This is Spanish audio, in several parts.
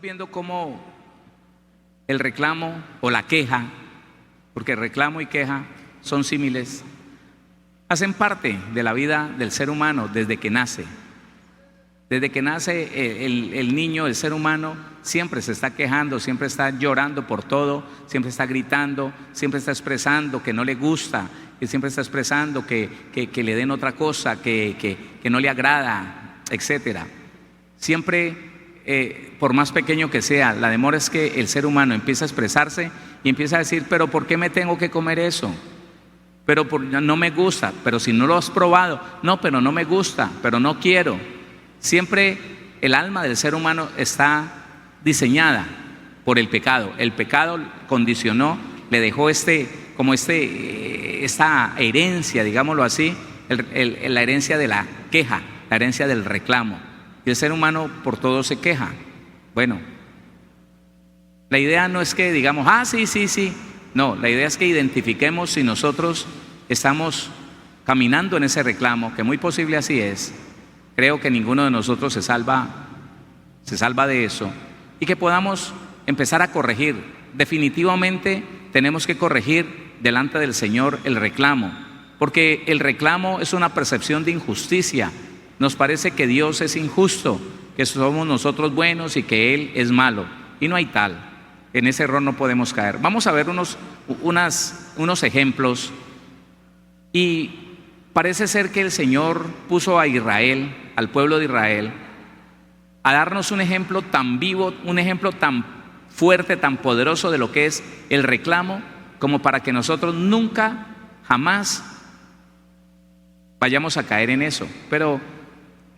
viendo cómo el reclamo o la queja, porque reclamo y queja son símiles, hacen parte de la vida del ser humano desde que nace. Desde que nace el niño, el ser humano, siempre se está quejando, siempre está llorando por todo, siempre está gritando, siempre está expresando que no le gusta, que siempre está expresando que le den otra cosa, que no le agrada, etcétera. Siempre, por más pequeño que sea, la demora es que el ser humano empieza a expresarse y empieza a decir, pero ¿por qué me tengo que comer eso? Pero no me gusta, pero si no lo has probado, no, pero no me gusta, pero no quiero. Siempre el alma del ser humano está diseñada por el pecado. El pecado condicionó, le dejó esta herencia, digámoslo así, la herencia de la queja, la herencia del reclamo. Y el ser humano por todo se queja. Bueno, la idea no es que digamos, sí. No, la idea es que identifiquemos si nosotros estamos caminando en ese reclamo, que muy posible así es. Creo que ninguno de nosotros se salva de eso, y que podamos empezar a corregir. Definitivamente tenemos que corregir delante del Señor el reclamo, porque el reclamo es una percepción de injusticia. Nos parece que Dios es injusto, que somos nosotros buenos y que Él es malo, y no hay tal. En ese error no podemos caer. Vamos a ver unos ejemplos, y parece ser que el Señor puso a Israel, al pueblo de Israel, a darnos un ejemplo tan vivo, un ejemplo tan fuerte, tan poderoso de lo que es el reclamo, como para que nosotros nunca, jamás vayamos a caer en eso. Pero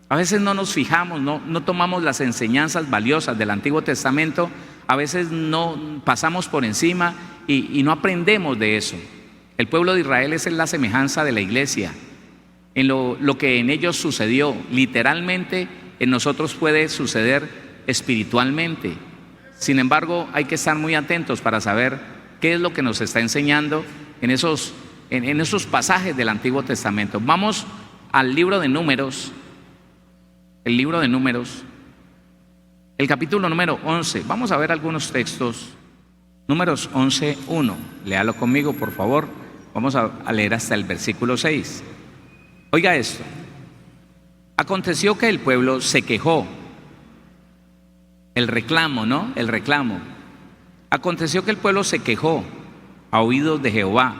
a veces no nos fijamos, no tomamos las enseñanzas valiosas del Antiguo Testamento, a veces no pasamos por encima y no aprendemos de eso. El pueblo de Israel es la semejanza de la iglesia. En lo que en ellos sucedió, literalmente en nosotros puede suceder espiritualmente. Sin embargo, hay que estar muy atentos para saber qué es lo que nos está enseñando en esos pasajes del Antiguo Testamento. Vamos al libro de Números, el capítulo número 11. Vamos a ver algunos textos. Números 11:1. Léalo conmigo, por favor. Vamos a leer hasta el versículo 6. Oiga esto. Aconteció que el pueblo se quejó. El reclamo, ¿no? El reclamo. Aconteció que el pueblo se quejó a oídos de Jehová,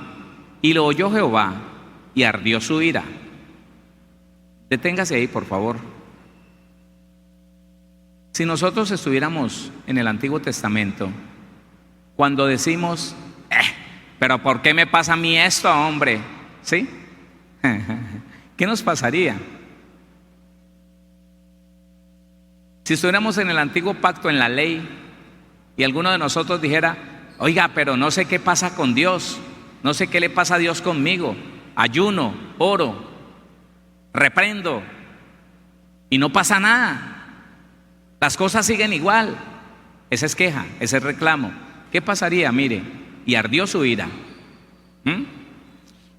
y lo oyó Jehová, y ardió su ira. Deténgase ahí, por favor. Si nosotros estuviéramos en el Antiguo Testamento, cuando decimos, pero ¿por qué me pasa a mí esto, hombre? ¿Sí? ¿Qué nos pasaría? Si estuviéramos en el antiguo pacto, en la ley, y alguno de nosotros dijera, oiga, pero no sé qué pasa con Dios, no sé qué le pasa a Dios conmigo, ayuno, oro, reprendo, y no pasa nada, las cosas siguen igual. Esa es queja, ese es reclamo. ¿Qué pasaría? Mire, y ardió su ira,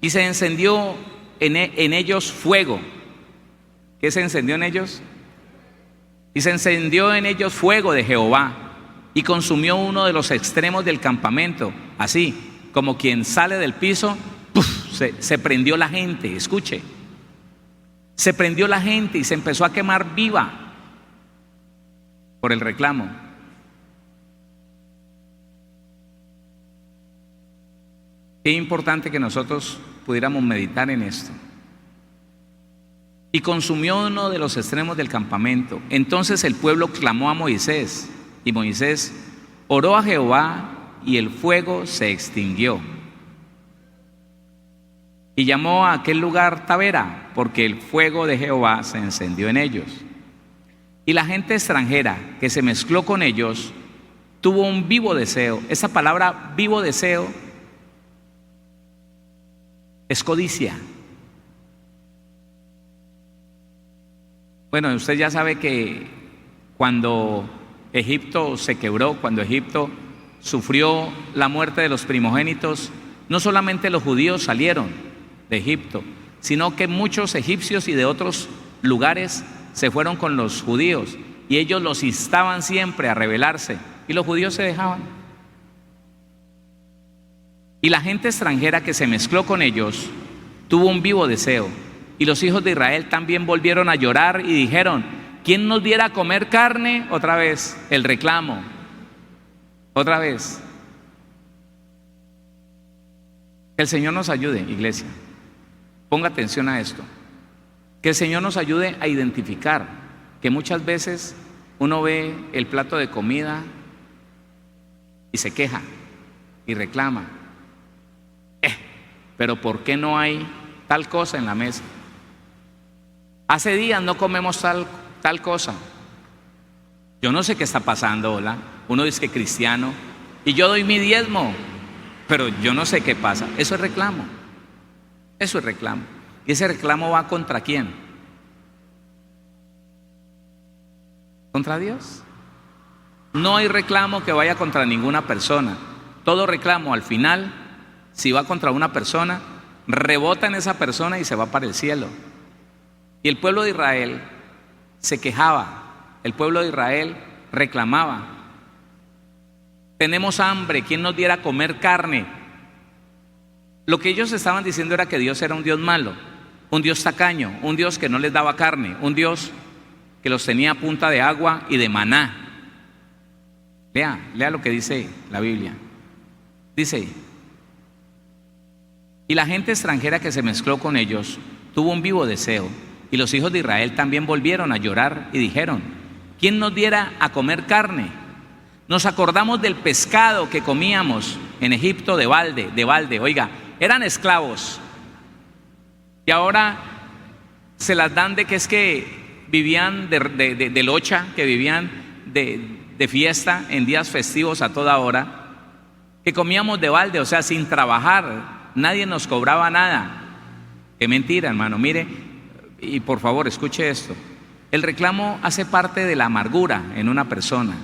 y se encendió en ellos fuego. ¿Qué se encendió en ellos? Y se encendió en ellos fuego de Jehová, y consumió uno de los extremos del campamento, así como quien sale del piso. Se prendió la gente. Escuche, se prendió la gente y se empezó a quemar viva por el reclamo. Qué importante que nosotros pudiéramos meditar en esto. Y consumió uno de los extremos del campamento. Entonces el pueblo clamó a Moisés, y Moisés oró a Jehová, y el fuego se extinguió. Y llamó a aquel lugar Tabera, porque el fuego de Jehová se encendió en ellos. Y la gente extranjera que se mezcló con ellos tuvo un vivo deseo. Esa palabra vivo deseo es codicia. Bueno, usted ya sabe que cuando Egipto se quebró, cuando Egipto sufrió la muerte de los primogénitos, no solamente los judíos salieron de Egipto, sino que muchos egipcios y de otros lugares se fueron con los judíos, y ellos los instaban siempre a rebelarse, y los judíos se dejaban. Y la gente extranjera que se mezcló con ellos tuvo un vivo deseo, y los hijos de Israel también volvieron a llorar y dijeron: ¿quién nos diera a comer carne? Otra vez, el reclamo, otra vez. Que el Señor nos ayude, iglesia. Ponga atención a esto. Que el Señor nos ayude a identificar que muchas veces uno ve el plato de comida y se queja y reclama. Pero ¿por qué no hay tal cosa en la mesa? Hace días no comemos tal cosa. Yo no sé qué está pasando, hola. Uno dice que cristiano y yo doy mi diezmo, pero yo no sé qué pasa. Eso es reclamo. Eso es reclamo. ¿Y ese reclamo va contra quién? ¿Contra Dios? No hay reclamo que vaya contra ninguna persona. Todo reclamo al final, si va contra una persona, rebota en esa persona y se va para el cielo. Y el pueblo de Israel se quejaba, el pueblo de Israel reclamaba: tenemos hambre, ¿quién nos diera a comer carne? Lo que ellos estaban diciendo era que Dios era un Dios malo, un Dios tacaño, un Dios que no les daba carne, un Dios que los tenía a punta de agua y de maná. Lea lo que dice la Biblia. Dice: y la gente extranjera que se mezcló con ellos tuvo un vivo deseo, y los hijos de Israel también volvieron a llorar y dijeron: ¿quién nos diera a comer carne? Nos acordamos del pescado que comíamos en Egipto de balde. Oiga, eran esclavos y ahora se las dan de que es que vivían de locha, que vivían de fiesta en días festivos a toda hora, que comíamos de balde, o sea, sin trabajar, nadie nos cobraba nada. Qué mentira, hermano. Mire, y por favor escuche esto: el reclamo hace parte de la amargura en una persona,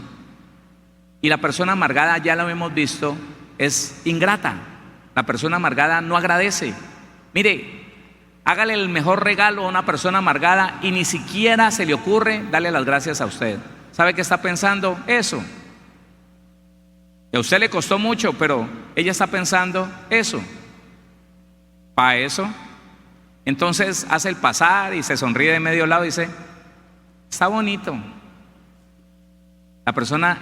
y la persona amargada, ya lo hemos visto, es ingrata. La persona amargada no agradece. Mire, hágale el mejor regalo a una persona amargada y ni siquiera se le ocurre darle las gracias a usted. ¿Sabe qué está pensando? Eso. Y a usted le costó mucho, pero ella está pensando eso. ¿Para eso? Entonces hace el pasar y se sonríe de medio lado y dice: está bonito. La persona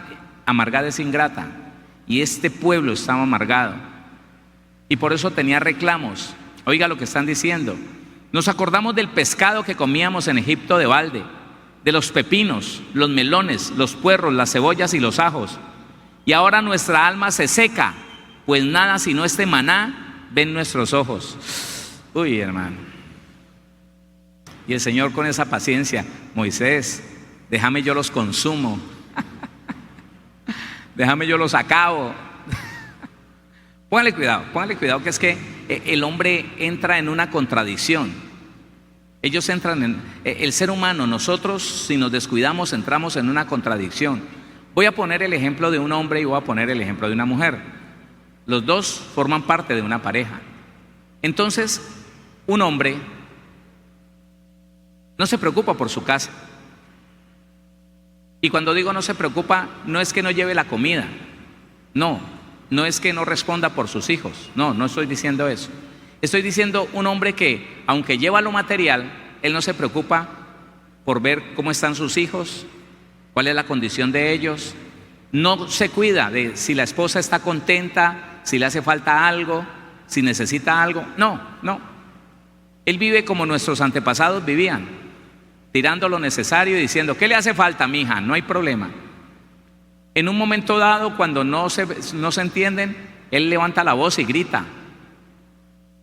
amargada es ingrata, y este pueblo estaba amargado, y por eso tenía reclamos. Oiga lo que están diciendo: nos acordamos del pescado que comíamos en Egipto de balde, de los pepinos, los melones, los puerros, las cebollas y los ajos, y ahora nuestra alma se seca, pues nada sino este maná ven nuestros ojos. Uy, hermano. Y el Señor con esa paciencia: Moisés, déjame yo los consumo, déjame yo los acabo. Póngale cuidado, que es que el hombre entra en una contradicción. Ellos entran en, el ser humano, nosotros si nos descuidamos entramos en una contradicción. Voy a poner el ejemplo de un hombre y voy a poner el ejemplo de una mujer. Los dos forman parte de una pareja. Entonces, un hombre no se preocupa por su casa. Y cuando digo no se preocupa, no es que no lleve la comida, no es que no responda por sus hijos, no estoy diciendo eso. Estoy diciendo un hombre que, aunque lleva lo material, él no se preocupa por ver cómo están sus hijos, cuál es la condición de ellos. No se cuida de si la esposa está contenta, si le hace falta algo, si necesita algo. No. Él vive como nuestros antepasados vivían, tirando lo necesario y diciendo: ¿qué le hace falta, mija? No hay problema. En un momento dado, cuando no se entienden, él levanta la voz y grita,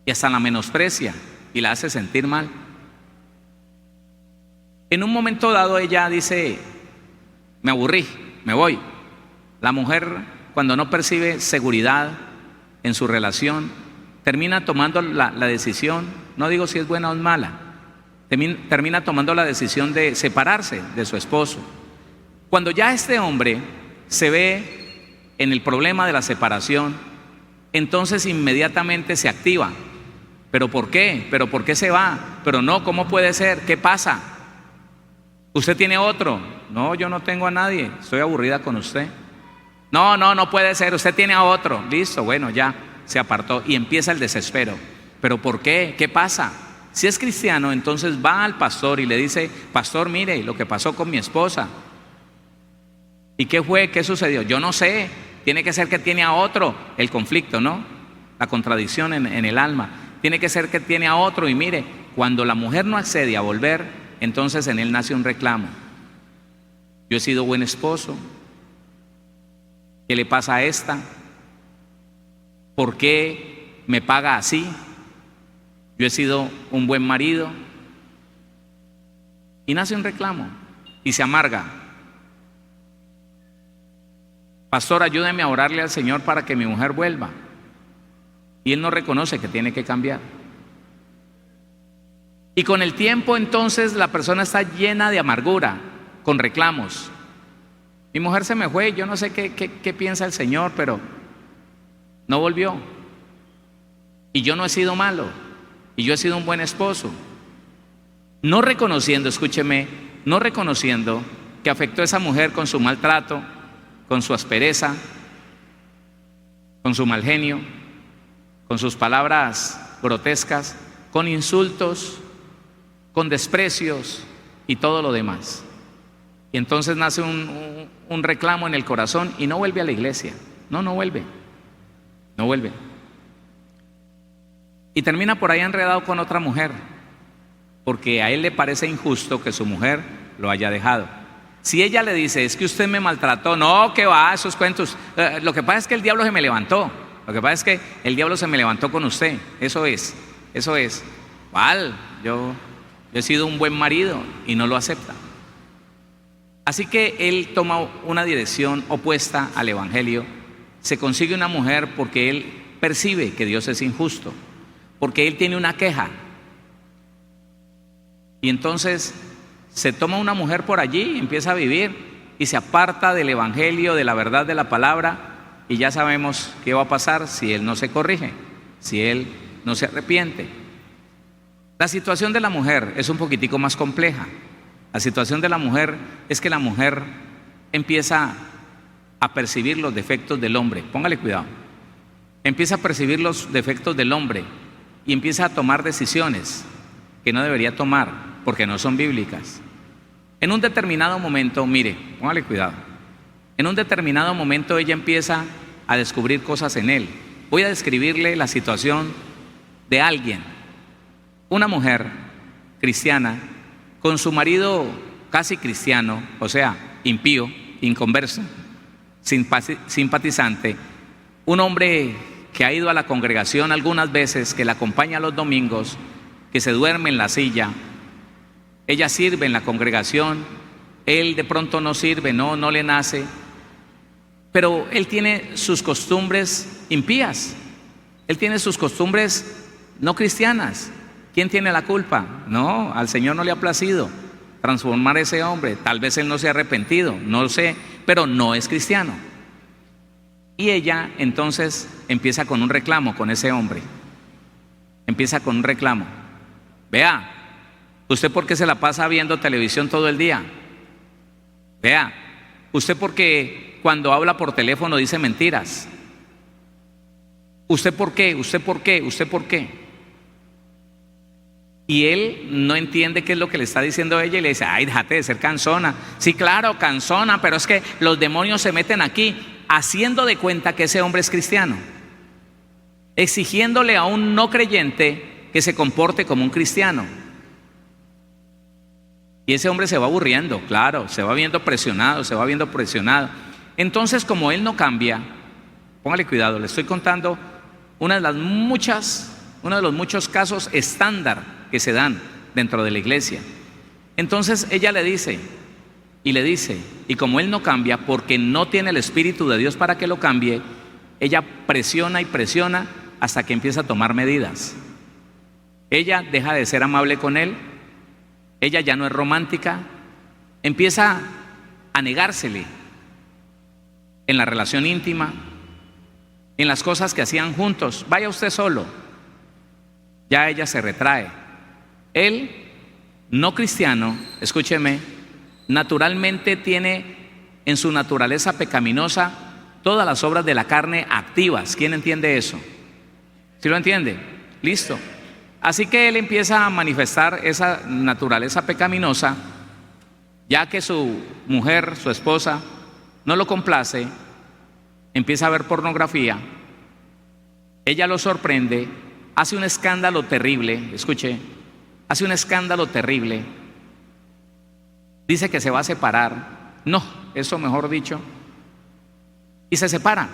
y hasta la menosprecia y la hace sentir mal. En un momento dado ella dice: me aburrí, me voy. La mujer, cuando no percibe seguridad en su relación, termina tomando la decisión, no digo si es buena o es mala, termina tomando la decisión de separarse de su esposo. Cuando ya este hombre se ve en el problema de la separación, entonces inmediatamente se activa. ¿Pero por qué? ¿Pero por qué se va? Pero no, ¿cómo puede ser? ¿Qué pasa? Usted tiene otro. No, yo no tengo a nadie, estoy aburrida con usted. No, no puede ser, usted tiene a otro. Listo, bueno, ya se apartó y empieza el desespero. ¿Pero por qué? ¿Qué pasa? Si es cristiano, entonces va al pastor y le dice: pastor, mire lo que pasó con mi esposa. ¿Y qué fue? ¿Qué sucedió? Yo no sé, tiene que ser que tiene a otro. El conflicto, ¿no? La contradicción en el alma. Tiene que ser que tiene a otro. Y mire, cuando la mujer no accede a volver, entonces en él nace un reclamo. Yo he sido buen esposo. ¿Qué le pasa a esta? ¿Por qué me paga así? Yo he sido un buen marido. Y nace un reclamo y se amarga. Pastor, ayúdeme a orarle al Señor para que mi mujer vuelva. Y él no reconoce que tiene que cambiar. Y con el tiempo entonces la persona está llena de amargura, con reclamos. Mi mujer se me fue, yo no sé qué piensa el Señor, pero no volvió. Y yo no he sido malo, y yo he sido un buen esposo. No reconociendo, escúcheme, no reconociendo que afectó a esa mujer con su maltrato, con su aspereza, con su mal genio, con sus palabras grotescas, con insultos, con desprecios y todo lo demás. Y entonces nace un reclamo en el corazón y no vuelve a la iglesia. No vuelve. Y termina por ahí enredado con otra mujer, porque a él le parece injusto que su mujer lo haya dejado. Si ella le dice: es que usted me maltrató, no, que va, esos cuentos. Lo que pasa es que el diablo se me levantó. Lo que pasa es que el diablo se me levantó con usted. Eso es. ¿Cuál? Yo he sido un buen marido, y no lo acepta. Así que él toma una dirección opuesta al evangelio. Se consigue una mujer porque él percibe que Dios es injusto, porque él tiene una queja. Y entonces se toma una mujer por allí, empieza a vivir y se aparta del evangelio, de la verdad de la palabra, y ya sabemos qué va a pasar si él no se corrige, si él no se arrepiente. La situación de la mujer es un poquitico más compleja. La situación de la mujer es que la mujer empieza a percibir los defectos del hombre. Póngale cuidado. Empieza a percibir los defectos del hombre y empieza a tomar decisiones que no debería tomar porque no son bíblicas. En un determinado momento, mire, póngale cuidado. En un determinado momento ella empieza a descubrir cosas en él. Voy a describirle la situación de alguien. Una mujer cristiana con su marido casi cristiano, o sea, impío, inconverso, simpatizante, un hombre que ha ido a la congregación algunas veces, que la acompaña los domingos, que se duerme en la silla. Ella sirve en la congregación, él de pronto no sirve, no le nace, pero él tiene sus costumbres impías, él tiene sus costumbres no cristianas. ¿Quién tiene la culpa? No, al Señor no le ha placido transformar a ese hombre. Tal vez él no se ha arrepentido, no lo sé, pero no es cristiano. Y ella entonces empieza con un reclamo con ese hombre. Empieza con un reclamo. Vea, ¿usted por qué se la pasa viendo televisión todo el día? Vea, ¿usted por qué cuando habla por teléfono dice mentiras? ¿Usted por qué? ¿Usted por qué? ¿Usted por qué? Y él no entiende qué es lo que le está diciendo ella y le dice: ay, déjate de ser cansona. Sí, claro, cansona, pero es que los demonios se meten aquí, haciendo de cuenta que ese hombre es cristiano, exigiéndole a un no creyente que se comporte como un cristiano. Y ese hombre se va aburriendo, claro, se va viendo presionado. Entonces, como él no cambia, póngale cuidado, le estoy contando uno de los muchos casos estándar que se dan dentro de la iglesia. Entonces ella le dice, y como él no cambia, porque no tiene el Espíritu de Dios para que lo cambie, ella presiona y presiona hasta que empieza a tomar medidas. Ella deja de ser amable con él, ella ya no es romántica, empieza a negársele en la relación íntima, en las cosas que hacían juntos. Vaya usted solo. Ya ella se retrae. Él, no cristiano, escúcheme, naturalmente tiene en su naturaleza pecaminosa todas las obras de la carne activas. ¿Quién entiende eso? ¿Sí lo entiende? Listo. Así que él empieza a manifestar esa naturaleza pecaminosa, ya que su mujer, su esposa, no lo complace, empieza a ver pornografía, ella lo sorprende, hace un escándalo terrible, escuche, hace un escándalo terrible, dice que se va a separar, no, eso mejor dicho, y se separa,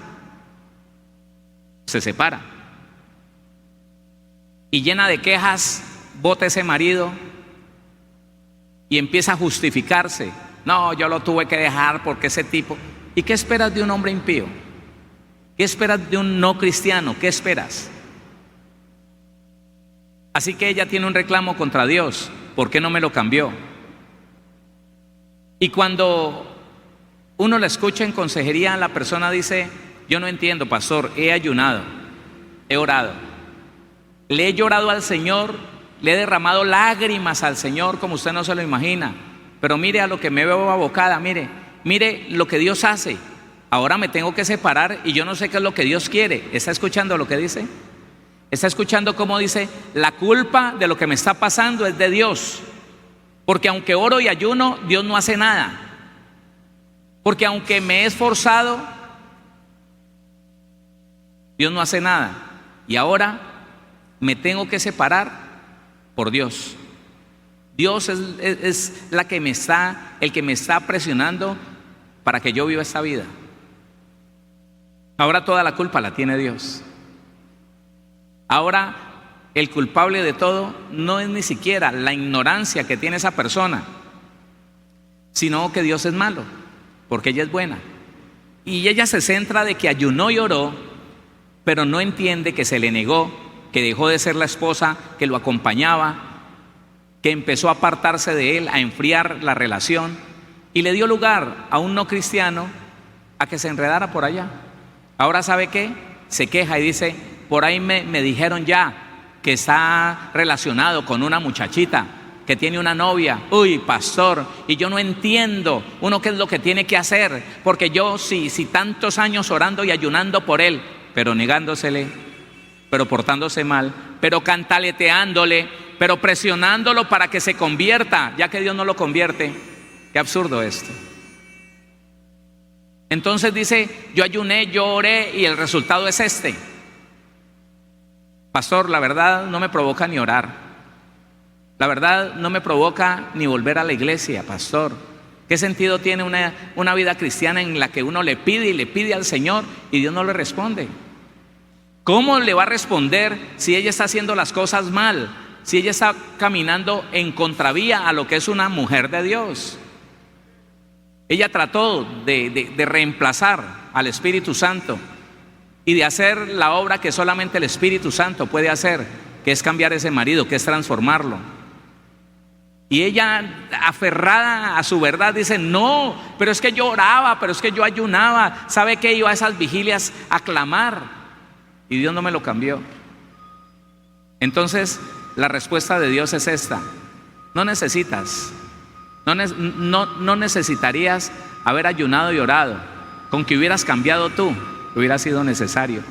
y llena de quejas, bota ese marido y empieza a justificarse. No, yo lo tuve que dejar porque ese tipo. ¿Y qué esperas de un hombre impío? ¿Qué esperas de un no cristiano? ¿Qué esperas? Así que ella tiene un reclamo contra Dios. ¿Por qué no me lo cambió? Y cuando uno la escucha en consejería, la persona dice: yo no entiendo, pastor, he ayunado, he orado, le he llorado al Señor, le he derramado lágrimas al Señor como usted no se lo imagina, pero mire a lo que me veo abocada, mire lo que Dios hace. Ahora me tengo que separar y yo no sé qué es lo que Dios quiere. ¿Está escuchando lo que dice? ¿Está escuchando cómo dice? La culpa de lo que me está pasando es de Dios, porque aunque oro y ayuno, Dios no hace nada, porque aunque me he esforzado, Dios no hace nada, y ahora me tengo que separar por Dios. Dios es el que me está presionando para que yo viva esta vida. Ahora toda la culpa la tiene Dios. Ahora el culpable de todo no es ni siquiera la ignorancia que tiene esa persona, sino que Dios es malo, porque ella es buena. Y ella se centra de que ayunó y oró, pero no entiende que se le negó, que dejó de ser la esposa que lo acompañaba, que empezó a apartarse de él, a enfriar la relación, y le dio lugar a un no cristiano a que se enredara por allá. Ahora, ¿sabe qué? Se queja y dice: por ahí me dijeron ya que está relacionado con una muchachita, que tiene una novia. Uy, pastor, y yo no entiendo uno qué es lo que tiene que hacer, porque yo si tantos años orando y ayunando por él, pero negándosele, pero portándose mal, pero cantaleteándole, pero presionándolo para que se convierta, ya que Dios no lo convierte. Qué absurdo esto. Entonces dice: yo ayuné, yo oré y el resultado es este. Pastor, la verdad no me provoca ni orar, la verdad no me provoca ni volver a la iglesia. Pastor, ¿qué sentido tiene una vida cristiana en la que uno le pide y le pide al Señor y Dios no le responde? ¿Cómo le va a responder si ella está haciendo las cosas mal? Si ella está caminando en contravía a lo que es una mujer de Dios. Ella trató de reemplazar al Espíritu Santo y de hacer la obra que solamente el Espíritu Santo puede hacer, que es cambiar ese marido, que es transformarlo. Y ella, aferrada a su verdad, dice: no, pero es que yo oraba, pero es que yo ayunaba. ¿Sabe qué? Iba a esas vigilias a clamar y Dios no me lo cambió. Entonces la respuesta de Dios es esta: no necesitas, no necesitarías haber ayunado y orado. Con que hubieras cambiado tú, hubiera sido necesario.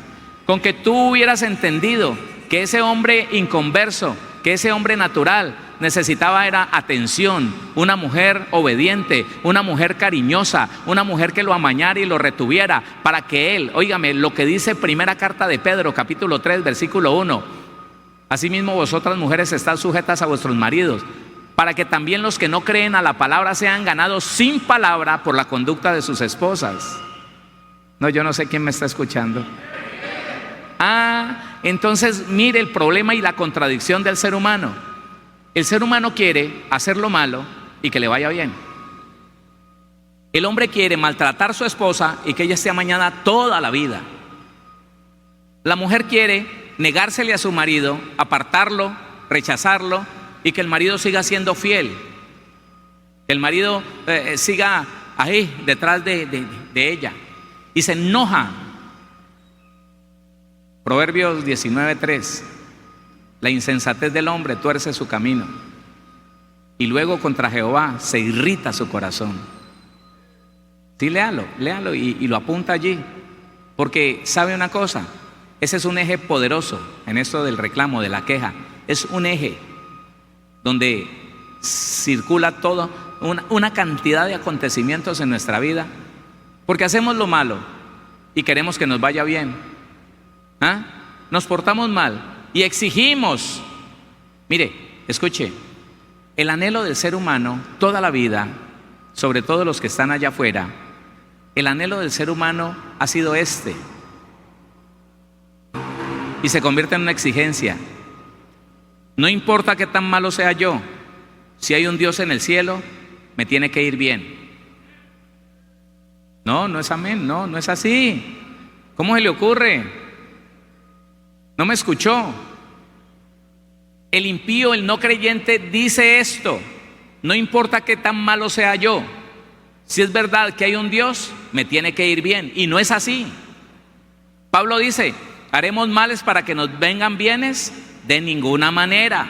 Con que tú hubieras entendido que ese hombre inconverso, que ese hombre natural necesitaba era atención, una mujer obediente, una mujer cariñosa, una mujer que lo amañara y lo retuviera para que él, óigame, lo que dice primera carta de Pedro, capítulo 3, versículo 1: asimismo vosotras mujeres estad sujetas a vuestros maridos, para que también los que no creen a la palabra sean ganados sin palabra por la conducta de sus esposas. No, yo no sé quién me está escuchando. Entonces mire el problema y la contradicción del ser humano. El ser humano quiere hacer lo malo y que le vaya bien. El hombre quiere maltratar a su esposa y que ella esté amañada toda la vida. La mujer quiere negársele a su marido, apartarlo, rechazarlo, y que el marido siga siendo fiel, que el marido siga ahí detrás de ella, y se enoja. Proverbios 19:3: la insensatez del hombre tuerce su camino, y luego contra Jehová se irrita su corazón. Sí, léalo y lo apunta allí, porque sabe una cosa, ese es un eje poderoso en esto del reclamo, de la queja. Es un eje donde circula toda una cantidad de acontecimientos en nuestra vida, porque hacemos lo malo y queremos que nos vaya bien. Nos portamos mal y exigimos. Mire, escuche, el anhelo del ser humano toda la vida, sobre todo los que están allá afuera, el anhelo del ser humano ha sido este, y se convierte en una exigencia. No importa qué tan malo sea yo, si hay un Dios en el cielo, me tiene que ir bien. No es amén, no es así. ¿Cómo se le ocurre? No me escuchó. El impío, el no creyente dice esto: no importa qué tan malo sea yo, si es verdad que hay un Dios, me tiene que ir bien. Y no es así. Pablo dice: ¿haremos males para que nos vengan bienes? De ninguna manera.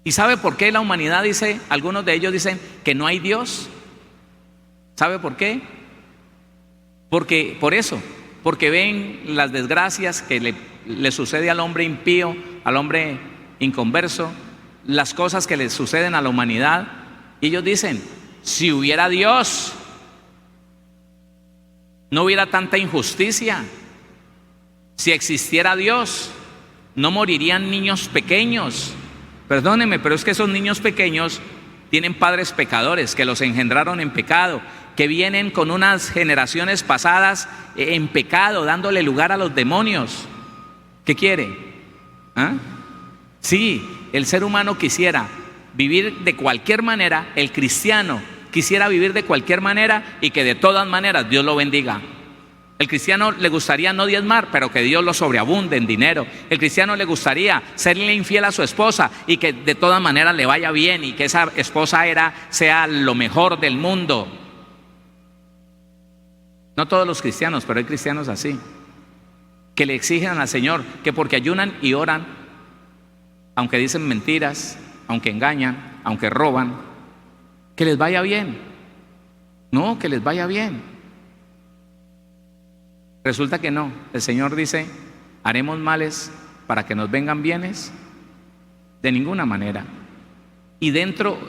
¿Y sabe por qué la humanidad dice, algunos de ellos dicen que no hay Dios? ¿Sabe por qué? Porque ven las desgracias que le sucede al hombre impío, al hombre inconverso, las cosas que le suceden a la humanidad, y ellos dicen: si hubiera Dios, no hubiera tanta injusticia. Si existiera Dios, no morirían niños pequeños. Perdónenme, pero es que esos niños pequeños tienen padres pecadores que los engendraron en pecado, que vienen con unas generaciones pasadas en pecado, dándole lugar a los demonios. ¿Qué quiere? Sí, el ser humano quisiera vivir de cualquier manera, el cristiano quisiera vivir de cualquier manera y que de todas maneras Dios lo bendiga. El cristiano le gustaría no diezmar, pero que Dios lo sobreabunde en dinero. El cristiano le gustaría serle infiel a su esposa y que de todas maneras le vaya bien y que esa esposa sea lo mejor del mundo. No todos los cristianos, pero hay cristianos así, que le exigen al Señor que porque ayunan y oran, aunque dicen mentiras, aunque engañan, aunque roban, que les vaya bien. No, que les vaya bien. Resulta que no. El Señor dice: ¿haremos males para que nos vengan bienes? De ninguna manera. Y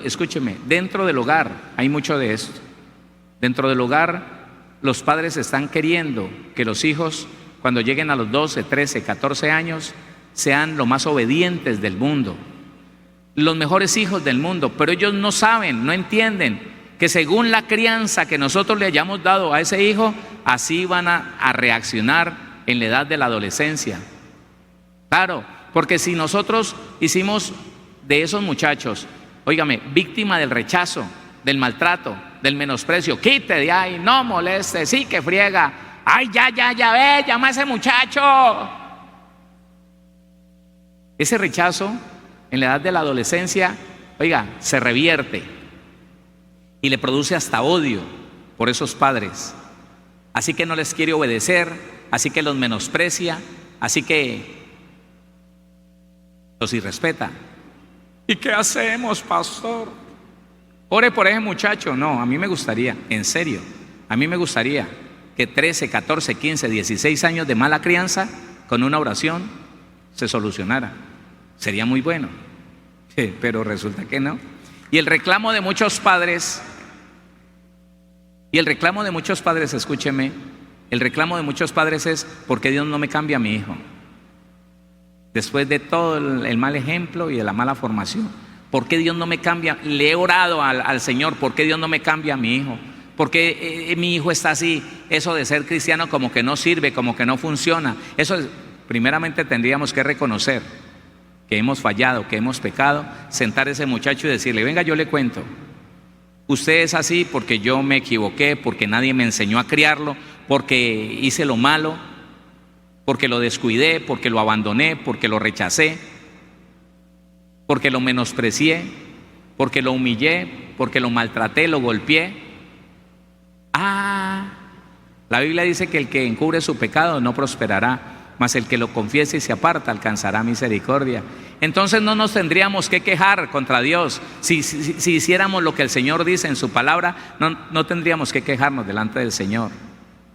escúcheme, dentro del hogar hay mucho de esto. Dentro del hogar, los padres están queriendo que los hijos, cuando lleguen a los 12, 13, 14 años, sean lo más obedientes del mundo, los mejores hijos del mundo, pero ellos no saben, no entienden que según la crianza que nosotros le hayamos dado a ese hijo, así van a reaccionar en la edad de la adolescencia. Claro, porque si nosotros hicimos de esos muchachos, óigame, víctima del rechazo, del maltrato, del menosprecio, quite de ahí, no moleste, sí que friega, ay, ya ve, llama a ese muchacho. Ese rechazo en la edad de la adolescencia, oiga, se revierte y le produce hasta odio por esos padres. Así que no les quiere obedecer, así que los menosprecia, así que los irrespeta. ¿Y qué hacemos, pastor? Ore por ese muchacho. No, a mí me gustaría, en serio, a mí me gustaría que 13, 14, 15, 16 años de mala crianza, con una oración, se solucionara. Sería muy bueno, pero resulta que no. Y el reclamo de muchos padres, escúcheme, el reclamo de muchos padres es: ¿por qué Dios no me cambia a mi hijo? Después de todo el mal ejemplo y de la mala formación, ¿por qué Dios no me cambia? Le he orado al Señor: ¿por qué Dios no me cambia a mi hijo? ¿Por qué mi hijo está así? Eso de ser cristiano como que no sirve, como que no funciona. Primeramente tendríamos que reconocer que hemos fallado, que hemos pecado, sentar a ese muchacho y decirle: venga, yo le cuento, usted es así porque yo me equivoqué, porque nadie me enseñó a criarlo, porque hice lo malo, porque lo descuidé, porque lo abandoné, porque lo rechacé, porque lo menosprecié, porque lo humillé, porque lo maltraté, lo golpeé. La Biblia dice que el que encubre su pecado no prosperará. mas el que lo confiese y se aparta alcanzará misericordia. Entonces no nos tendríamos que quejar contra Dios. Si hiciéramos lo que el Señor dice en su palabra, no tendríamos que quejarnos delante del Señor,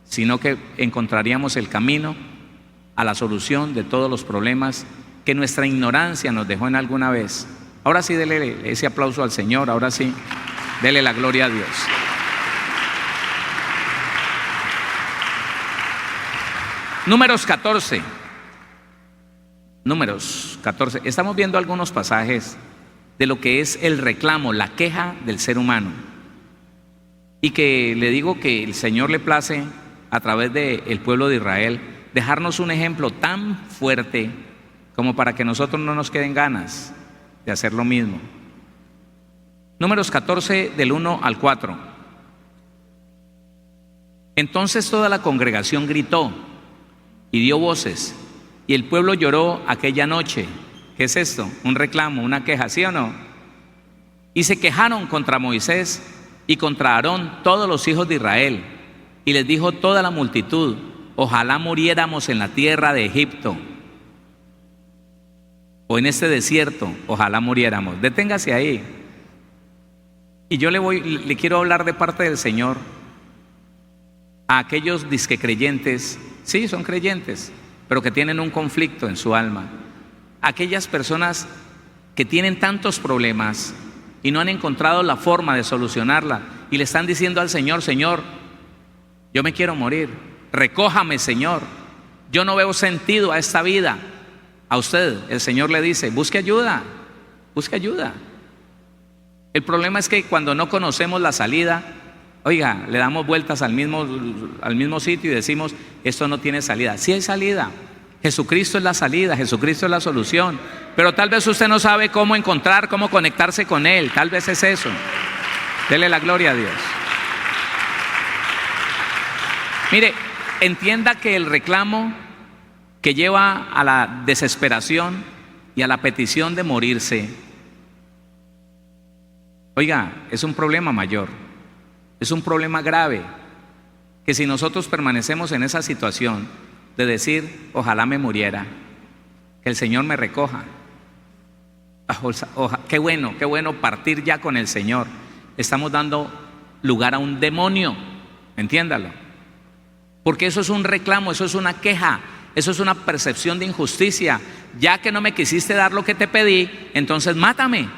sino que encontraríamos el camino a la solución de todos los problemas que nuestra ignorancia nos dejó en alguna vez. Ahora sí, dele ese aplauso al Señor, ahora sí, dele la gloria a Dios. Números 14. Estamos viendo algunos pasajes de lo que es el reclamo, la queja del ser humano. Y que le digo que el Señor le place, a través del pueblo de Israel, dejarnos un ejemplo tan fuerte como para que nosotros no nos queden ganas de hacer lo mismo. Números 14, del 1 al 4. Entonces toda la congregación gritó y dio voces, y el pueblo lloró aquella noche. ¿Qué es esto? Un reclamo, una queja, ¿sí o no? Y se quejaron contra Moisés y contra Aarón todos los hijos de Israel, y les dijo toda la multitud: ojalá muriéramos en la tierra de Egipto, o en este desierto, ojalá muriéramos. Deténgase ahí. Y yo le quiero hablar de parte del Señor a aquellos disque creyentes, sí, son creyentes, pero que tienen un conflicto en su alma. Aquellas personas que tienen tantos problemas y no han encontrado la forma de solucionarla, y le están diciendo al Señor: Señor, yo me quiero morir, recójame, Señor, yo no veo sentido a esta vida. A usted el Señor le dice: busque ayuda, busque ayuda. El problema es que cuando no conocemos la salida, oiga, le damos vueltas al mismo sitio y decimos: esto no tiene salida. Sí hay salida, Jesucristo es la salida, Jesucristo es la solución, pero tal vez usted no sabe cómo encontrar, cómo conectarse con Él. Tal vez es eso. Dele la gloria a Dios. Mire, entienda que el reclamo que lleva a la desesperación y a la petición de morirse, oiga, es un problema mayor, es un problema grave, que si nosotros permanecemos en esa situación de decir: ojalá me muriera, que el Señor me recoja, qué bueno partir ya con el Señor, estamos dando lugar a un demonio, entiéndalo, porque eso es un reclamo, eso es una queja, eso es una percepción de injusticia. Ya que no me quisiste dar lo que te pedí, entonces mátame.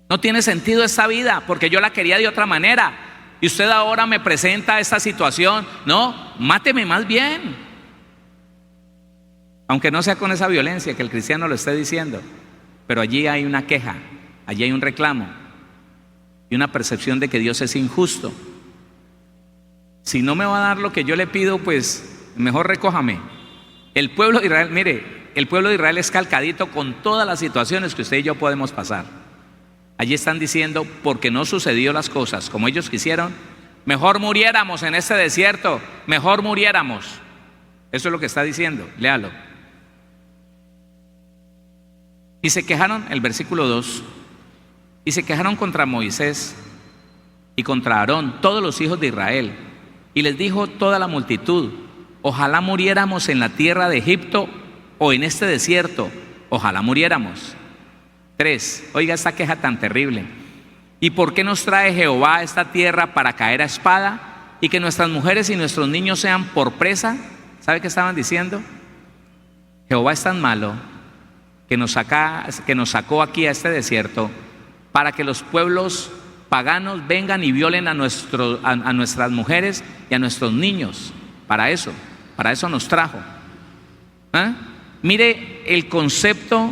No tiene sentido esta vida porque yo la quería de otra manera y usted ahora me presenta esta situación. No, máteme más bien. Aunque no sea con esa violencia que el cristiano lo esté diciendo, pero allí hay una queja, allí hay un reclamo y una percepción de que Dios es injusto. Si no me va a dar lo que yo le pido, pues mejor recójame. El pueblo de Israel, mire, el pueblo de Israel es calcadito con todas las situaciones que usted y yo podemos pasar. Allí están diciendo: porque no sucedió las cosas como ellos quisieron, mejor muriéramos en este desierto, mejor muriéramos. Eso es lo que está diciendo, léalo. Y se quejaron, el versículo 2, y se quejaron contra Moisés y contra Aarón todos los hijos de Israel, y les dijo toda la multitud: ojalá muriéramos en la tierra de Egipto o en este desierto, ojalá muriéramos. 3, oiga esta queja tan terrible: ¿y por qué nos trae Jehová a esta tierra para caer a espada y que nuestras mujeres y nuestros niños sean por presa? ¿Sabe qué estaban diciendo? Jehová es tan malo que nos sacó aquí a este desierto para que los pueblos paganos vengan y violen a nuestras mujeres y a nuestros niños. Para eso nos trajo. Mire el concepto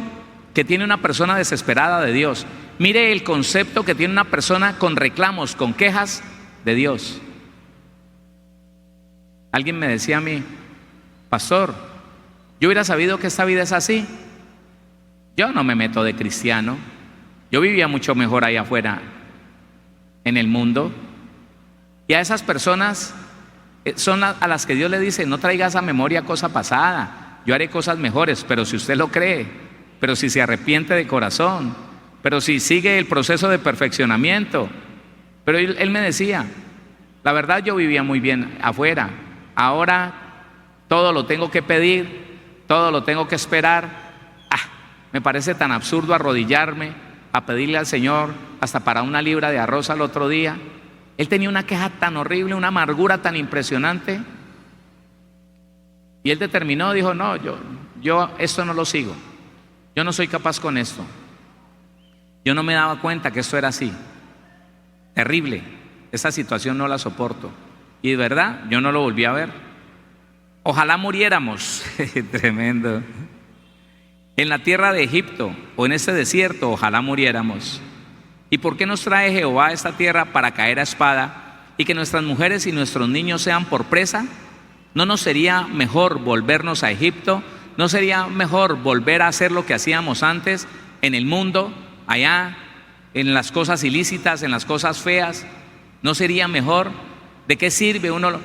que tiene una persona desesperada de Dios. Mire el concepto que tiene una persona con reclamos, con quejas de Dios. Alguien me decía a mí: pastor, yo hubiera sabido que esta vida es así, yo no me meto de cristiano, yo vivía mucho mejor ahí afuera en el mundo. Y a esas personas son a las que Dios le dice: no traigas a memoria cosa pasada, yo haré cosas mejores. Pero si usted lo cree, pero si se arrepiente de corazón, pero si sigue el proceso de perfeccionamiento. Pero él me decía: la verdad, yo vivía muy bien afuera, ahora todo lo tengo que pedir, todo lo tengo que esperar. Me parece tan absurdo arrodillarme a pedirle al Señor hasta para una libra de arroz al otro día. Él tenía una queja tan horrible, una amargura tan impresionante. Y él determinó, dijo, no, yo esto no lo sigo. Yo no soy capaz con esto. Yo no me daba cuenta que esto era así. Terrible. Esa situación no la soporto. Y de verdad, yo no lo volví a ver. Ojalá muriéramos. Tremendo. En la tierra de Egipto o en este desierto, ojalá muriéramos. ¿Y por qué nos trae Jehová a esta tierra para caer a espada y que nuestras mujeres y nuestros niños sean por presa? ¿No nos sería mejor volvernos a Egipto? ¿No sería mejor volver a hacer lo que hacíamos antes en el mundo, allá, en las cosas ilícitas, en las cosas feas? ¿No sería mejor? ¿De qué sirve uno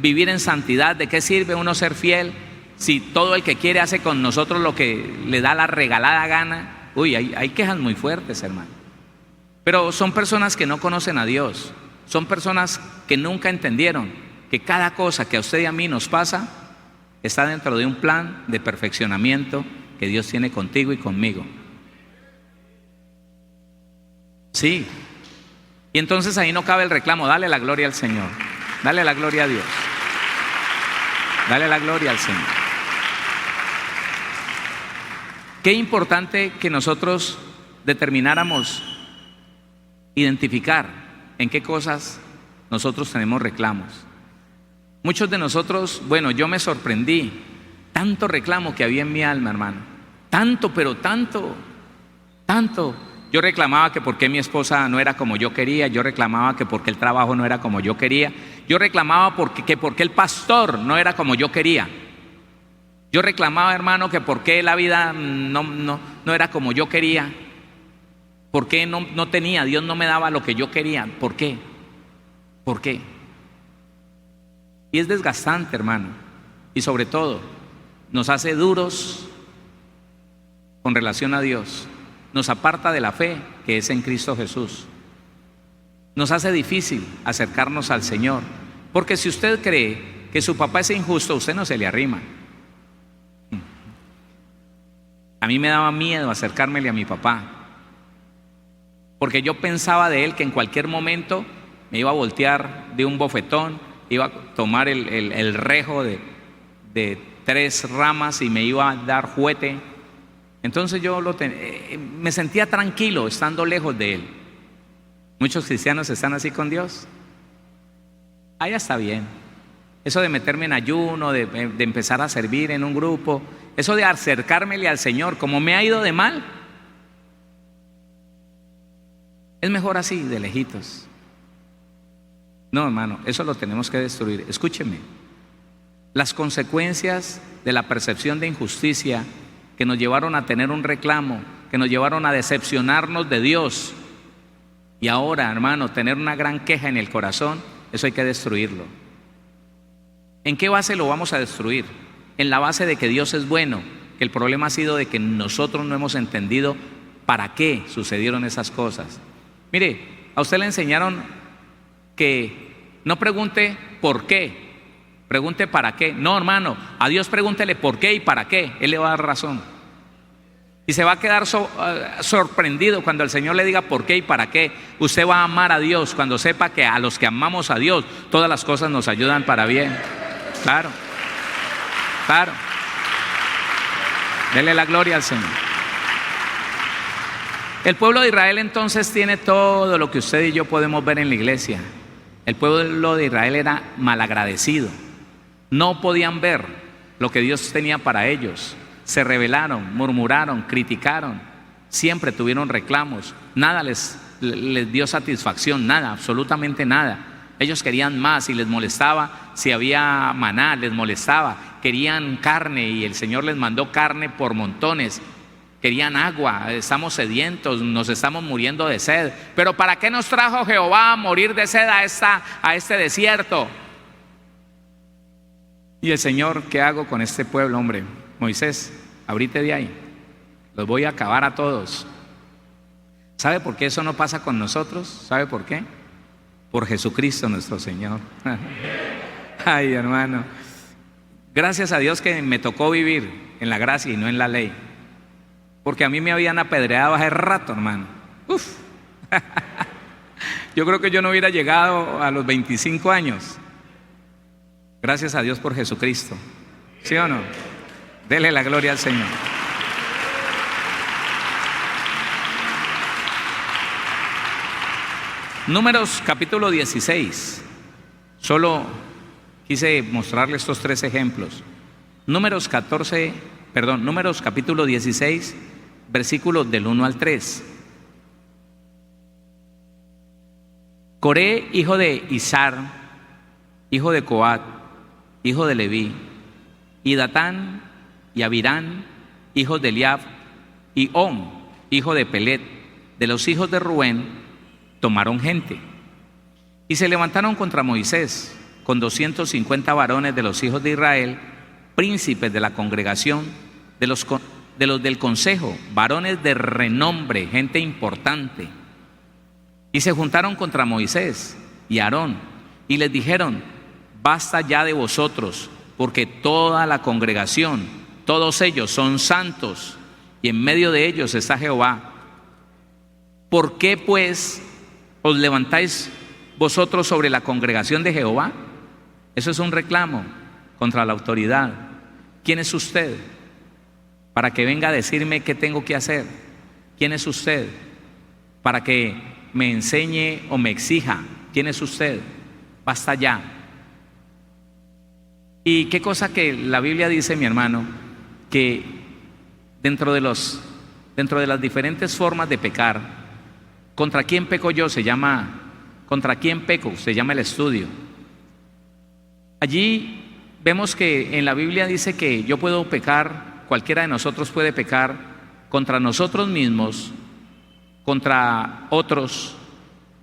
vivir en santidad? ¿De qué sirve uno ser fiel si todo el que quiere hace con nosotros lo que le da la regalada gana? Uy, hay quejas muy fuertes, hermano. Pero son personas que no conocen a Dios. Son personas que nunca entendieron que cada cosa que a usted y a mí nos pasa está dentro de un plan de perfeccionamiento que Dios tiene contigo y conmigo. Sí. Y entonces ahí no cabe el reclamo. Dale la gloria al Señor. Dale la gloria a Dios. Dale la gloria al Señor. Qué importante que nosotros determináramos identificar en qué cosas nosotros tenemos reclamos. Muchos de nosotros, bueno, yo me sorprendí, tanto reclamo que había en mi alma, hermano. Tanto, pero tanto. Yo reclamaba que por qué mi esposa no era como yo quería, yo reclamaba que por qué el trabajo no era como yo quería, yo reclamaba que por qué el pastor no era como yo quería. Yo reclamaba, hermano, que por qué la vida no era como yo quería. ¿Por qué no tenía? Dios no me daba lo que yo quería. ¿Por qué? ¿Por qué? Y es desgastante, hermano. Y sobre todo, nos hace duros con relación a Dios. Nos aparta de la fe que es en Cristo Jesús. Nos hace difícil acercarnos al Señor. Porque si usted cree que su papá es injusto, usted no se le arrima. A mí me daba miedo acercármele a mi papá, porque yo pensaba de él que en cualquier momento me iba a voltear de un bofetón, iba a tomar el rejo de 3 ramas y me iba a dar juguete. Entonces yo me sentía tranquilo estando lejos de él. Muchos cristianos están así con Dios. Ya está bien. Eso de meterme en ayuno, de empezar a servir en un grupo, eso de acercármele al Señor, como me ha ido de mal, es mejor así, de lejitos. No, hermano, eso lo tenemos que destruir. Escúcheme, las consecuencias de la percepción de injusticia que nos llevaron a tener un reclamo, que nos llevaron a decepcionarnos de Dios, y ahora, hermano, tener una gran queja en el corazón, eso hay que destruirlo. ¿En qué base lo vamos a destruir? En la base de que Dios es bueno, que el problema ha sido de que nosotros no hemos entendido para qué sucedieron esas cosas. Mire, a usted le enseñaron que no pregunte por qué, pregunte para qué. No, hermano, a Dios pregúntele por qué y para qué, Él le va a dar razón. Y se va a quedar sorprendido cuando el Señor le diga por qué y para qué. Usted va a amar a Dios cuando sepa que a los que amamos a Dios todas las cosas nos ayudan para bien. Claro. Dele la gloria al Señor. El pueblo de Israel entonces tiene todo lo que usted y yo podemos ver en la iglesia. El pueblo de Israel era malagradecido. No podían ver lo que Dios tenía para ellos. Se rebelaron, murmuraron, criticaron. Siempre tuvieron reclamos. Nada les dio satisfacción, nada, absolutamente nada. Ellos querían más y les molestaba si había maná, les molestaba. Querían carne y el Señor les mandó carne por montones. Querían agua, estamos sedientos, nos estamos muriendo de sed. Pero ¿para qué nos trajo Jehová a morir de sed a este desierto? Y el Señor, ¿qué hago con este pueblo, hombre? Moisés, abrite de ahí, los voy a acabar a todos. ¿Sabe por qué eso no pasa con nosotros? ¿Sabe por qué? Por Jesucristo nuestro Señor. Ay, hermano. Gracias a Dios que me tocó vivir en la gracia y no en la ley. Porque a mí me habían apedreado hace rato, hermano. Uf. Yo creo que yo no hubiera llegado a los 25 años. Gracias a Dios por Jesucristo. ¿Sí o no? Dele la gloria al Señor. Números capítulo 16. Solo quise mostrarle estos 3 ejemplos. Números capítulo 16, versículos del 1 al 3. Coré, hijo de Izar, hijo de Coat, hijo de Leví, y Datán y Abirán, hijos de Eliab, y On, hijo de Pelet, de los hijos de Rubén, tomaron gente y se levantaron contra Moisés con 250 varones de los hijos de Israel, príncipes de la congregación, de los del consejo, varones de renombre, gente importante. Y se juntaron contra Moisés y Aarón y les dijeron: basta ya de vosotros, porque toda la congregación, todos ellos son santos, y en medio de ellos está Jehová. ¿Por qué pues os levantáis vosotros sobre la congregación de Jehová? Eso es un reclamo contra la autoridad. ¿Quién es usted para que venga a decirme qué tengo que hacer? ¿Quién es usted para que me enseñe o me exija? ¿Quién es usted? Basta ya. Y qué cosa que la Biblia dice, mi hermano, que dentro de las diferentes formas de pecar, ¿contra quién peco yo? ¿Contra quién peco? Se llama el estudio. Allí vemos que en la Biblia dice que yo puedo pecar, cualquiera de nosotros puede pecar contra nosotros mismos, contra otros,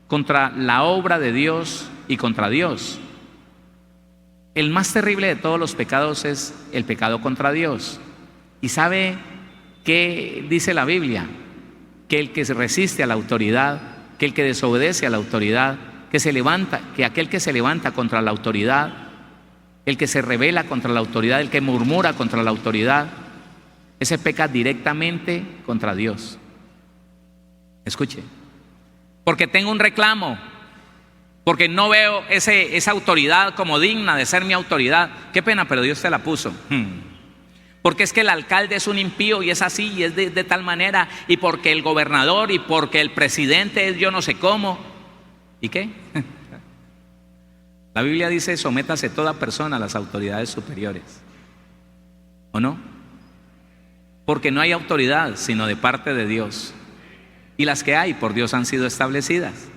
contra la obra de Dios y contra Dios. El más terrible de todos los pecados es el pecado contra Dios. ¿Y sabe qué dice la Biblia? Que el que se resiste a la autoridad, que el que desobedece a la autoridad, que aquel que se levanta contra la autoridad, el que se rebela contra la autoridad, el que murmura contra la autoridad, ese peca directamente contra Dios. Escuche, porque tengo un reclamo, porque no veo esa autoridad como digna de ser mi autoridad. Qué pena, pero Dios te la puso. Porque es que el alcalde es un impío y es así y es de tal manera, y porque el gobernador y porque el presidente es yo no sé cómo. ¿Y qué? La Biblia dice: sométase toda persona a las autoridades superiores, ¿o no? Porque no hay autoridad sino de parte de Dios, y las que hay por Dios han sido establecidas.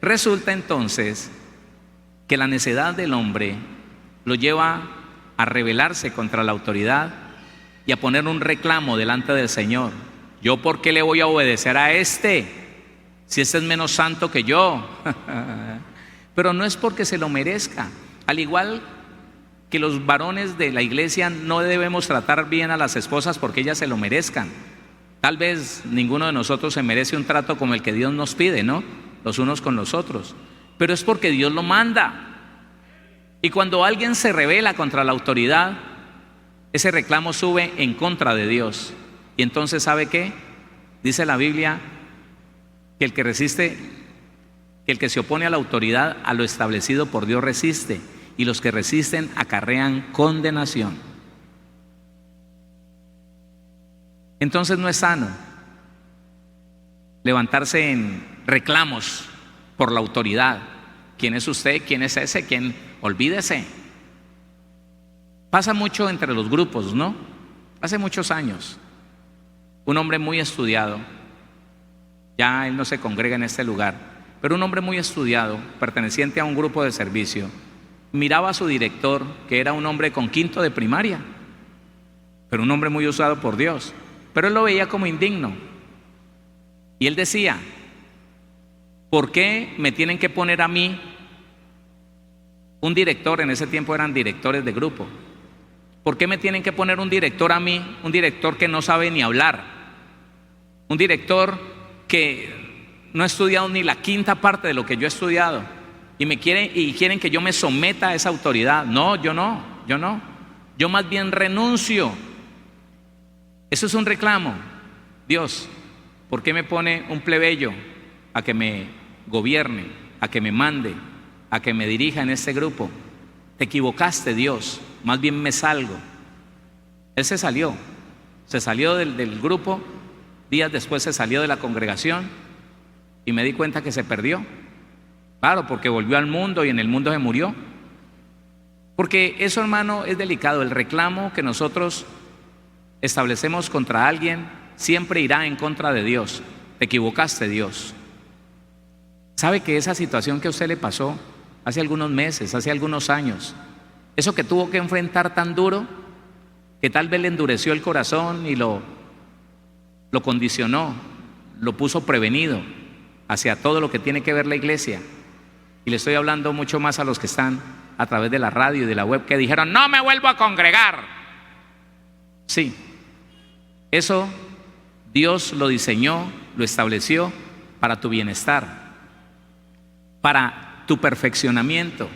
Resulta entonces que la necedad del hombre lo lleva a rebelarse contra la autoridad y a poner un reclamo delante del Señor. ¿Yo por qué le voy a obedecer a este si este es menos santo que yo? Pero no es porque se lo merezca. Al igual que los varones de la iglesia, no debemos tratar bien a las esposas porque ellas se lo merezcan. Tal vez ninguno de nosotros se merece un trato como el que Dios nos pide, ¿no? Los unos con los otros. Pero es porque Dios lo manda. Y cuando alguien se rebela contra la autoridad, ese reclamo sube en contra de Dios. Y entonces, ¿sabe qué? Dice la Biblia que el que se opone a la autoridad, a lo establecido por Dios resiste, y los que resisten acarrean condenación. Entonces no es sano levantarse en reclamos por la autoridad. ¿Quién es usted? ¿Quién es ese? ¿Quién? Olvídese. Pasa mucho entre los grupos, ¿no? Hace muchos años, un hombre muy estudiado, ya él no se congrega en este lugar, pero un hombre muy estudiado, perteneciente a un grupo de servicio, miraba a su director, que era un hombre con 5º de primaria, pero un hombre muy usado por Dios, pero él lo veía como indigno. Y él decía: ¿por qué me tienen que poner a mí un director? En ese tiempo eran directores de grupo. ¿Por qué me tienen que poner un director a mí? Un director que no sabe ni hablar, un director que no ha estudiado ni la 5ª parte de lo que yo he estudiado. y quieren que yo me someta a esa autoridad. No, yo no. Yo más bien renuncio. Eso es un reclamo. Dios, ¿por qué me pone un plebeyo a que me gobierne, a que me mande, a que me dirija en este grupo? Te equivocaste, Dios, más bien me salgo. Él se salió del grupo, días después se salió de la congregación y me di cuenta que se perdió. Claro, porque volvió al mundo y en el mundo se murió. Porque eso, hermano, es delicado. El reclamo que nosotros establecemos contra alguien siempre irá en contra de Dios. Te equivocaste, Dios. ¿Sabe que esa situación que a usted le pasó hace algunos meses, hace algunos años, eso que tuvo que enfrentar tan duro, que tal vez le endureció el corazón y lo condicionó, lo puso prevenido hacia todo lo que tiene que ver la iglesia? Y le estoy hablando mucho más a los que están a través de la radio y de la web, que dijeron, no me vuelvo a congregar. Sí, eso Dios lo diseñó, lo estableció para tu bienestar, para tu perfeccionamiento,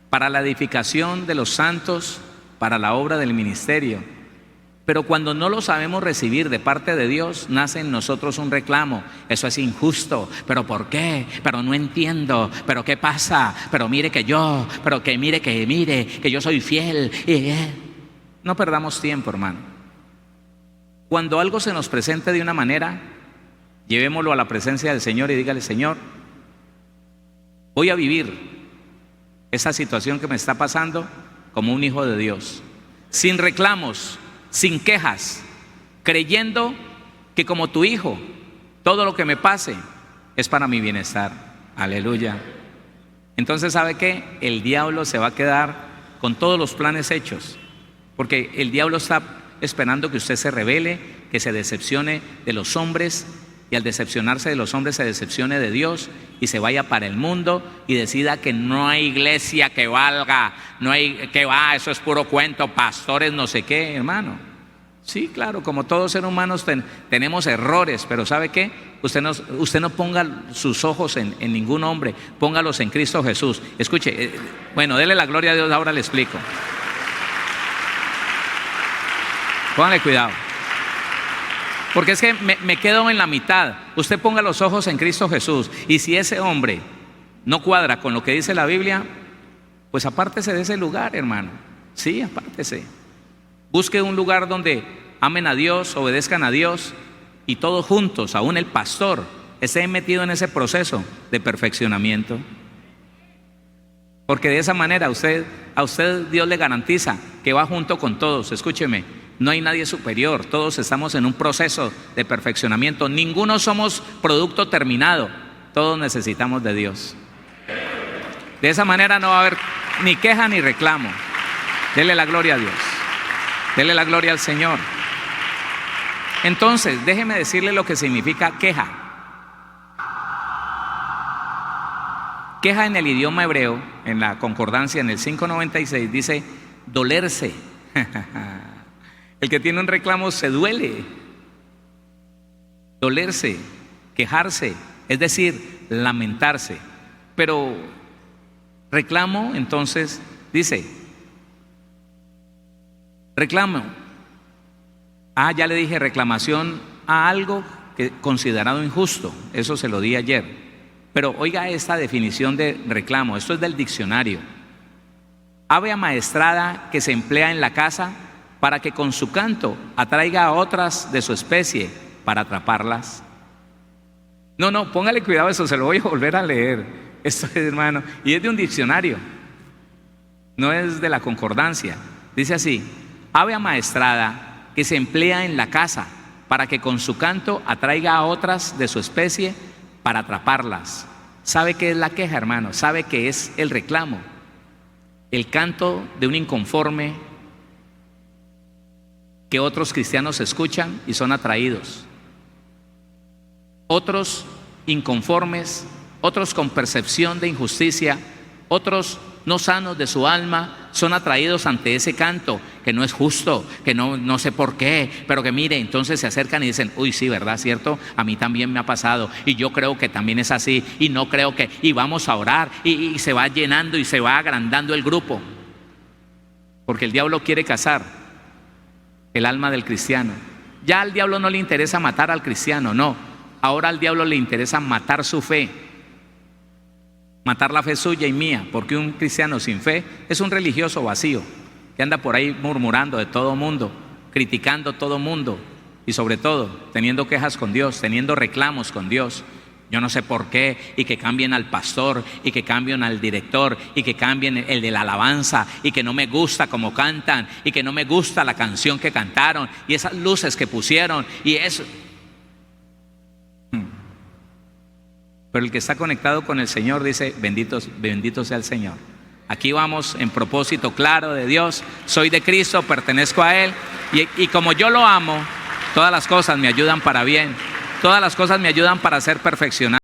para la edificación de los santos, para la obra del ministerio. Pero cuando no lo sabemos recibir de parte de Dios, nace en nosotros un reclamo. Eso es injusto. ¿Pero por qué? Pero no entiendo. ¿Pero qué pasa? Pero mire que yo, pero que mire, que yo soy fiel. No perdamos tiempo, hermano. Cuando algo se nos presente de una manera, llevémoslo a la presencia del Señor y dígale, Señor, voy a vivir esa situación que me está pasando como un hijo de Dios, sin reclamos, sin quejas, creyendo que como tu hijo, todo lo que me pase es para mi bienestar. Aleluya. Entonces, ¿sabe qué? El diablo se va a quedar con todos los planes hechos, porque el diablo está esperando que usted se rebele, que se decepcione de los hombres, y al decepcionarse de los hombres se decepcione de Dios y se vaya para el mundo y decida que no hay iglesia que valga, no hay que va, eso es puro cuento, pastores no sé qué, hermano. Sí, claro, como todos seres humanos tenemos errores, pero ¿sabe qué? Usted no ponga sus ojos en ningún hombre, póngalos en Cristo Jesús. Escuche, bueno, dele la gloria a Dios, ahora le explico. Póngale cuidado. Porque es que me quedo en la mitad. Usted ponga los ojos en Cristo Jesús. Y si ese hombre no cuadra con lo que dice la Biblia, pues apártese de ese lugar, hermano. Sí, apártese. Busque un lugar donde amen a Dios, obedezcan a Dios y todos juntos, aún el pastor, esté metido en ese proceso de perfeccionamiento. Porque de esa manera a usted Dios le garantiza que va junto con todos. Escúcheme. No hay nadie superior, todos estamos en un proceso de perfeccionamiento, ninguno somos producto terminado, todos necesitamos de Dios. De esa manera no va a haber ni queja ni reclamo. Dele la gloria a Dios, dele la gloria al Señor. Entonces, déjeme decirle lo que significa queja. Queja en el idioma hebreo, en la concordancia, en el 596, dice dolerse. El que tiene un reclamo se duele. Dolerse, quejarse, es decir, lamentarse. Pero reclamo, entonces, dice, reclamo. Ya le dije, reclamación a algo que considerado injusto. Eso se lo di ayer. Pero oiga esta definición de reclamo. Esto es del diccionario. Ave amaestrada que se emplea en la caza para que con su canto atraiga a otras de su especie para atraparlas. No, póngale cuidado a eso, se lo voy a volver a leer. Esto es, hermano, y es de un diccionario, no es de la concordancia. Dice así: ave amaestrada que se emplea en la caza para que con su canto atraiga a otras de su especie para atraparlas. ¿Sabe qué es la queja, hermano? ¿Sabe qué es el reclamo? El canto de un inconforme que otros cristianos escuchan y son atraídos. Otros inconformes, otros con percepción de injusticia, otros no sanos de su alma, son atraídos ante ese canto, que no es justo, que no sé por qué, pero que mire, entonces se acercan y dicen, uy, sí, ¿verdad? ¿Cierto? A mí también me ha pasado y yo creo que también es así y no creo que, y vamos a orar y se va llenando y se va agrandando el grupo, porque el diablo quiere cazar el alma del cristiano. Ya al diablo no le interesa matar al cristiano, no, ahora al diablo le interesa matar su fe, matar la fe suya y mía, porque un cristiano sin fe es un religioso vacío, que anda por ahí murmurando de todo mundo, criticando a todo mundo y sobre todo teniendo quejas con Dios, teniendo reclamos con Dios. Yo no sé por qué, y que cambien al pastor, y que cambien al director, y que cambien el de la alabanza, y que no me gusta cómo cantan, y que no me gusta la canción que cantaron, y esas luces que pusieron, y eso. Pero el que está conectado con el Señor dice, bendito sea el Señor. Aquí vamos en propósito claro de Dios, soy de Cristo, pertenezco a Él, y como yo lo amo, todas las cosas me ayudan para bien, todas las cosas me ayudan para ser perfeccionado.